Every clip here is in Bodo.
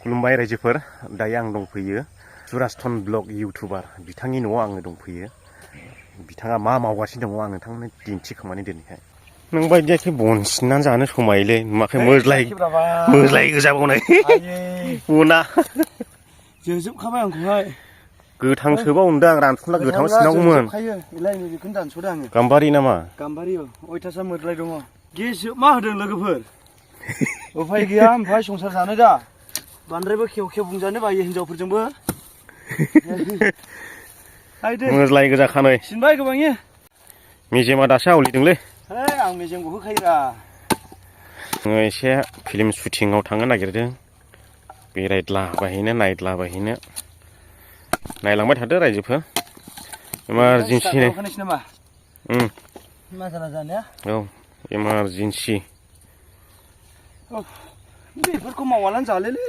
खुलुमबाय रायजोफोर दायो आं दंफैयो सुरास्थन ब्लग इउटुबार बिथांनि न'आव आङो दंफैयो बिथाङा मा मावगासिनो दङ आं नोंथांनो दिन्थिखांनानै दिनैहाय नों बायदियाखै बन सिननानै जानो समायलै नुवाखै मोज्लाय गोजाबावनाय बना जोबखाबाय आंखौहाय गोथां सोबा उन्दों आं रानफुनला गोथां सिनांगौमोन बेखौनो दानस'दों आङो गाम्बारि नामा गाम्बारि अयथासार मोद्लाय दङ गेस मा होदों लोगोफोर उफाय गैया ओमफ्राय संसार जानो दा बांद्रायबो खेव खेव बुंजानो बायो हिनजावफोरजोंबो मोज्लाय गोजा खानाय सिनबाय गोबांयो मेजेमा दासो आवलिदोंलै आं मेजेमखौ होखायोरा आङो एसे फिल्म शुटिंआव थांनो नागिरदों बेरायद्लाबायहैनो नायद्लाबायहैनो नायलांबाय थादो रायजोफोर इमारजेन्सि नामा मा जाना जानाया औ इमारजेन्सि बेफोरखौ मावालानो जालेलै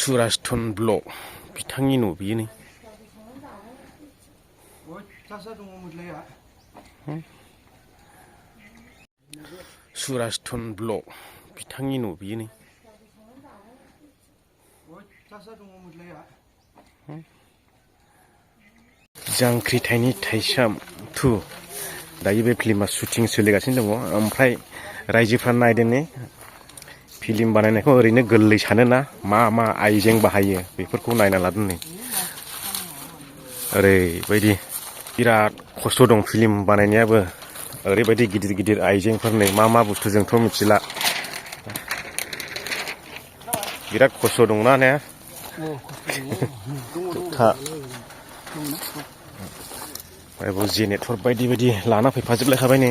सुरास्थन ब्लग बिथांनि न' बियो नै सुरास्थन ब्लग बिथांनि न' बियो नै जांख्रिथायनि थाइसाम 2 दायो बे फिल्मा शुटिं सोलिगासिनो दङ ओमफ्राय रायजोफ्रा नायदों ने फिल्म बानायनायखौ ओरैनो गोरलै सानोना मा आइजें बाहायो बेफोरखौ नायना लादों नै ओरैबायदि बिराद खस्थ' दं फिल्म बानायनायाबो ओरैबायदि गिदिर गिदिर आइजेंफोर नै मा बुस्थु जोंथ' मिथिला बिराद खस्थ' दंना ने जेनेरेटर बायदि लाना फैफाजोबलायखाबाय नै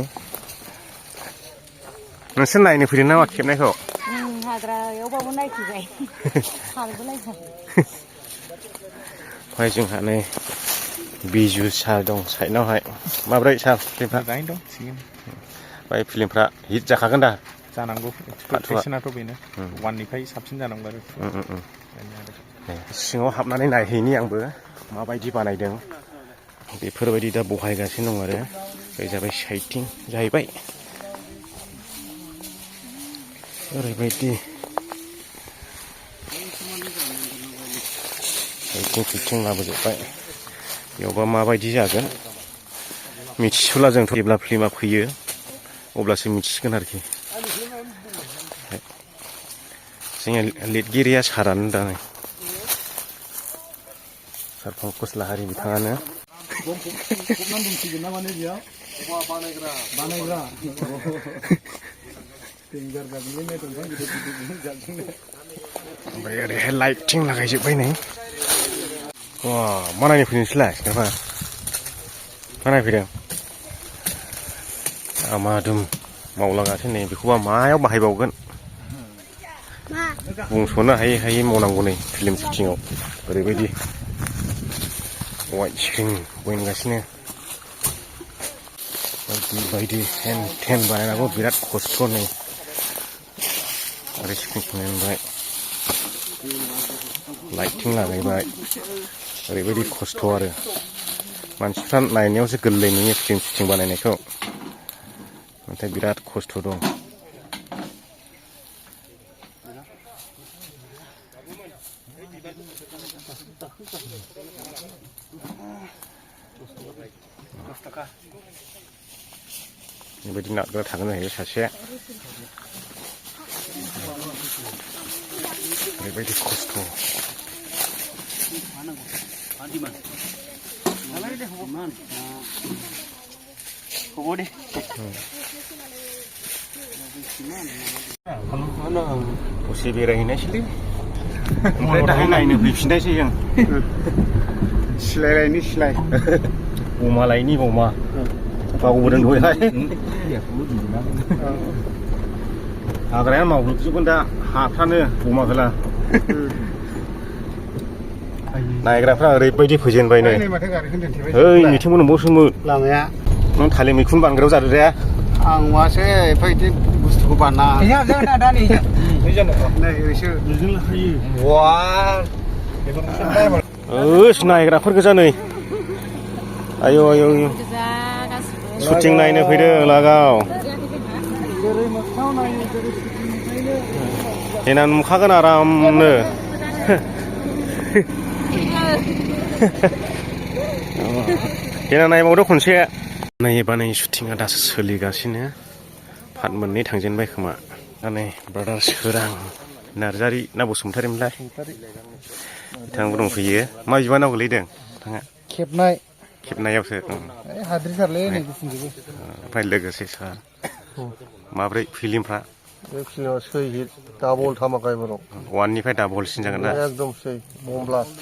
नोंसोर नायनो फैदों नामा खेबनायखौ हाग्रायावबाबो नायफैबाय ओमफ्राय जोंहा नै बिजु सार दं साइडनावहाय माब्रै सार फिल्मफ्रा दं ओमफ्राय फिल्मफ्रा हिट जाखागोन दा जानांगौ एक्सपेक्टेसनाथ' बेनो 1निफ्राय साबसिन जानांगौ आरो सिङाव हाबनानै नायहैनि आंबो माबायदि बानायदों बेफोरबायदि दा बहायगासिनो दं आरो बे जाबाय साइटिं जाहैबाय ओरैबायदि साइटिं लाबोजोब्बाय बेयावबा माबायदि जागोन मिथिस'ला जोंथ' जेब्ला फिल्मा फैयो अब्लासो मिथिसिगोन आरोखि जोंहा लिरगिरिया सारानो दा नै सार पंकज लाहारि बिथाङानो ओमफ्राय ओरैहाय लाइटिं लागायजोब्बाय नै मा नायनो फैदों नोंसोरलाय नामा मा नायफैदों आमादुम मावलागासिनो नै बेखौबा मायाव बाहायबावगोन बुंस'नो हायै मावनांगौ नै फिल्म शुटिंआव ओरैबायदि वाइट स्क्रिन बयनगासिनो बायदि हेन बानायनांगौ बिराद खस्थ' नै आरो स्क्रिन मोनबाय लाइटिं लागायबाय ओरैबायदि खस्थ' आरो मानसिफ्रा नायनायावसो गोरलै नुयो फिल्म शुटिं बानायनायखौ नाथाय बिराद खस्थ' दं बेबायदि नारग्रा थागोन जाहैबाय सासे ओरैबायदि खस्थ' दसे बेरायहैनायसैलै ओमफ्राय दाहाय नायनो फैफिननायसै जों सिलायलायनि सिलाय बमा लायनि बमा बावबोदों दहायहाय हाग्राया मावजोबगोन दा हाफ्रानो बमा होला नायग्राफ्रा ओरैबायदि फैजेनबाय नै ओइ मिथिंबो नंबावसोमोन लामाया नों थालिर मैखुन बानग्रायाव जादो दे आं मासो एफायदि बुस्थुखौ बाना नायग्राफोर गोजा नै आयौ syuting naikno faido lagau जेरै मोखाङाव नायो जेरै सुटिंनिफ्रायनो देनां नुखागोन आरामनो देनां नायबावदो खनसे नायोबा नै शुटिंआ दासो सोलिगासिनो पार्ट मोननै थांजेनबाय खोमा नै ब्रादार सोरां नार्जारि ना बसुमतारिमोनलाय बिथांबो दंफैयो मा बिबानाव गोलैदों नोंथाङा खेबनायावसो हाद्रिथारलै नै गुफुंजोबो ओमफ्राय लोगोसे सार माब्रै फिल्मफ्रा बे फिल्मा सै हिट डाबल धामाका एबाराव वाननिफ्राय डाबलसिन जागोन ना एकदम सै बमब्लास्ट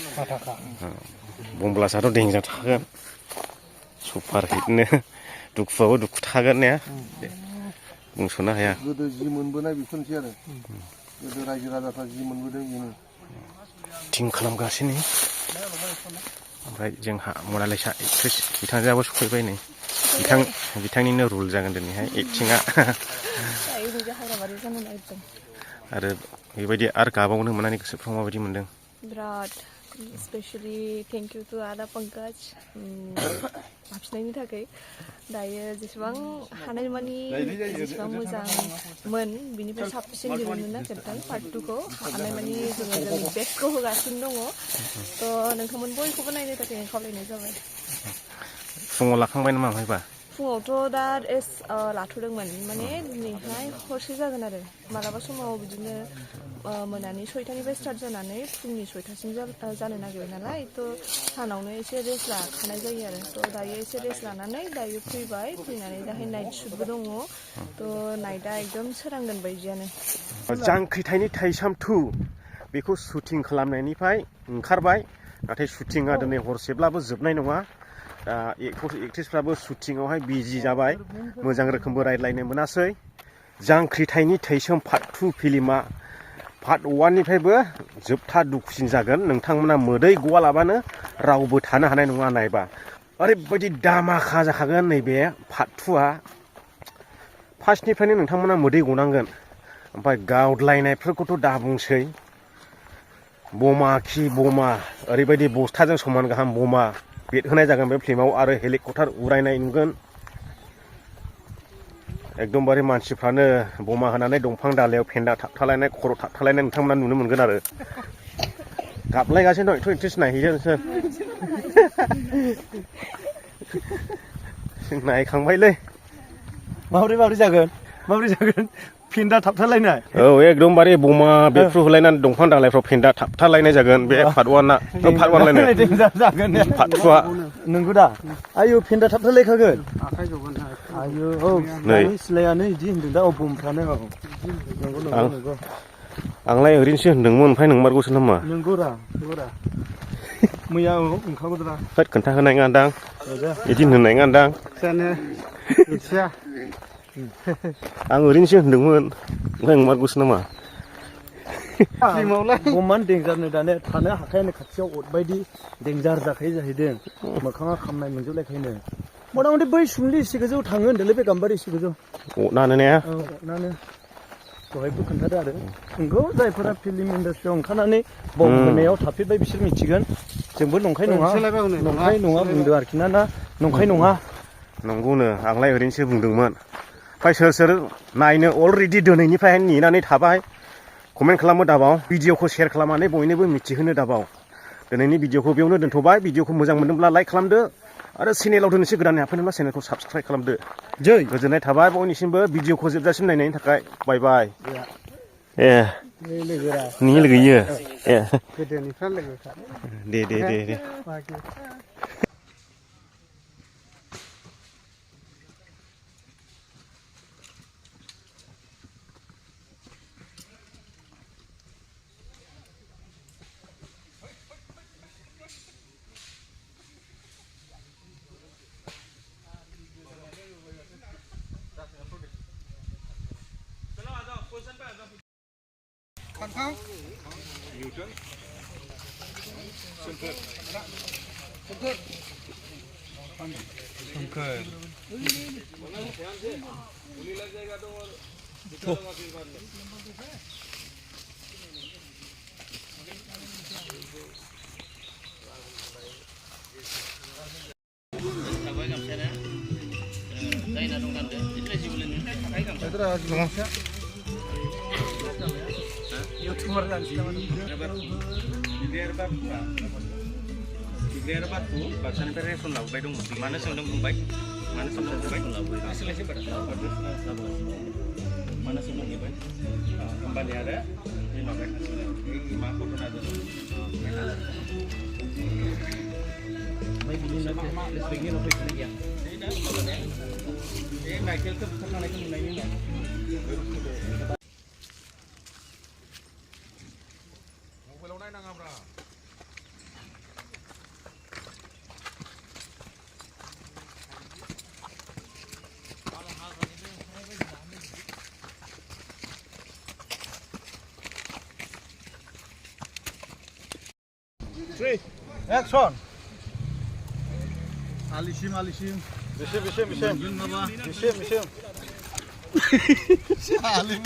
बमब्लास्टआथ' देंजार थागोन सुपार हिटनो दुखुआबो दुखु थागोन ने बुंस'नो हाया गोदो जि मोनबोनाय बेफोरनोसै आरो गोदो रायजो राजाफ्रा जि मोनबोदों बेनो थिं खालामगासिनो ओमफ्राय जोंहा मनालिसा एक्ट्रेस बिथांजोआबो सफैबाय नै बिथांनिनो रुल जागोन दिनैहाय एक्टिंआ आरो बेबायदि आरो गाबावनो मोननानै गोसोफ्राव माबायदि मोनदों बिराद स्पेशली थेंक इउ टु आदा पंकज हाबसिनायनि थाखाय दायो जेसेबां हानायमानि जेसेबां मोजांमोन बिनिफ्राय साबसिन दिहुननो नागिरदों पार्ट 2 खौ हानायमानि जोङो जोंनि बेस्टखौ होगासिनो दङ थ' नोंथांमोन बयखौबो नायनो थाखाय खावलायनाय जाबाय फुङाव लाखांबाय नामा ओमफ्रायबा फुङावथ' दा रेस्ट लाथ'दोंमोन माने दिनैहाय हरसे जागोन आरो मालाबा समाव बिदिनो मोनानि 6टानिफ्राय स्टार्ट जानानै फुंनि 6टासिम जानो नागिरो नालाय थ' सानावनो एसे रेस्ट लाखानाय जायो आरो थ' दायो एसे रेस्ट लानानै दायो फैनानै दाहाय नाइट शुटबो दङ थ' नाइटआ एकदम सोरांगोन बायदियानो जांख्रिथायनि थाइसाम 2 बेखौ शुटिं खालामनायनिफ्राय ओंखारबाय नाथाय शुटिंआ दिनै हरसेब्लाबो जोबनाय नङा दा एक्ट्रेसफ्राबो शुटिंआवहाय बिजि जाबाय मोजां रोखोमबो रायज्लायनो मोनासै जांख्रिथायनि थैसोम पार्ट 2 फिल्मा पार्ट 1 निफ्रायबो जोबथा दुखुसिन जागोन नोंथांमोना मोदै गवालाबानो रावबो थानो हानाय नङा नायबा ओरैबायदि दामाखा जाखागोन नैबे पार्ट 2आ फार्स्टनिफ्रायनो नोंथांमोना मोदै गनांगोन ओमफ्राय गावद्लायनायफोरखौथ' दा बुंसै बमा खि बमा ओरैबायदि बस्थाजों समान गाहाम बमा बेट होनाय जागोन बे फिल्माव आरो हेलिकप्टार उरायनाय नुगोन एकदमबारे मानसिफ्रानो बमा होनानै दंफां दालायाव फेन्दा थाबथालायनाय खर' थाबथालायनाय नोंथांमोना नुनो मोनगोन आरो गाबलायगासिनो दं एथ' इन्ट्रेस्ट नायहैयो नोंसोर नायखांबायलै माबोरै जागोन फेन्दा थाबथालायनाय औ एकदमबारे बमा बेफ्रु होलायनानै दंफां दालायफ्राव फेन्दा थाबथालायनाय जागोन बे पार्ट 1 पार्ट 1 लायनो जागोन पार्ट 2आ नंगौ दा आयौ फेन्दा थाबथालायखागोन आयौ औ नै सिलायानो इदि होनदों दा बमफ्रानो नंगौ आंलाय ओरैनोसो होनदोंमोन ओमफ्राय नंमारगौसो नामा नंगौरा मैया ओंखारबोदरा होद खोन्थाहोनाय नङादां बिदि होननाय नङादां जानो मिथिया आं ओरैनोसो होनदोंमोन ओमफ्राय नंमारगौसो नामा बमान देंजारनो दाने थानो हाखायानो खाथियाव अरबायदि देंजार जाखायो जाहैदों मोखाङा खामनाय मोनजोबलायखायनो मथा मथि बै सुमलि एसे गोजौ थाङो होनदोंलै बे गाम्बारि एसे गोजौ अनानो ने अनानो दहायबो खोन्थादो आरो नंगौ जायफोरा फिल्म इन्डास्ट्रियाव ओंखारनानै बम होनायाव थाफेरबाय बिसोर मिथिगोन जोंबो नंखाय नङा बुंदों आरोखि ना नंखाय नङा नंगौनो आंलाय ओरैनोसो बुंदोंमोन ओमफ्राय सोर नायनो अलरेडि दिनैनिफ्राय नेनानै थाबाय कमेन्ट खालामो दाबाव भिडिअखौ शेयार खालामनानै बयनोबो मिथिहोनो दाबाव दिनैनि भिडिअखौ बेयावनो दोनथ'बाय भिडिअखौ मोजां मोनदोंब्ला लाइक खालामदो आरो चेनेलाव दिनैसो गोदान हाबफैदोंब्ला चेनेलखौ साबस्क्राइब खालामदो गोजोननाय थाबाय बयनिसिमबो भिडिअखौ जोबजासिम नायनायनि थाखाय बाय बाय नोंनि लोगोयो गोदोनिफ्राय लोगोखा दे Diglear batu, baksaniफ्राय रेसन लाबोबाय दंमोन मानो सोंदों बुंबाय मानो सोंदों बुंबाय एसेलायसै बारा मानो सोंदों बुंबाय होमबानिया आरो बे माबाय बै मा फट'ना दोन ओमफ्राय बिदिनो बेनि उनाव फैफिननाय गैया बे माइकेलखौ बुथारखांनायखौ नुनायनि उनाव मबाइलाव नायनाङाब्रा Action. Alisim. Bisim. Alim.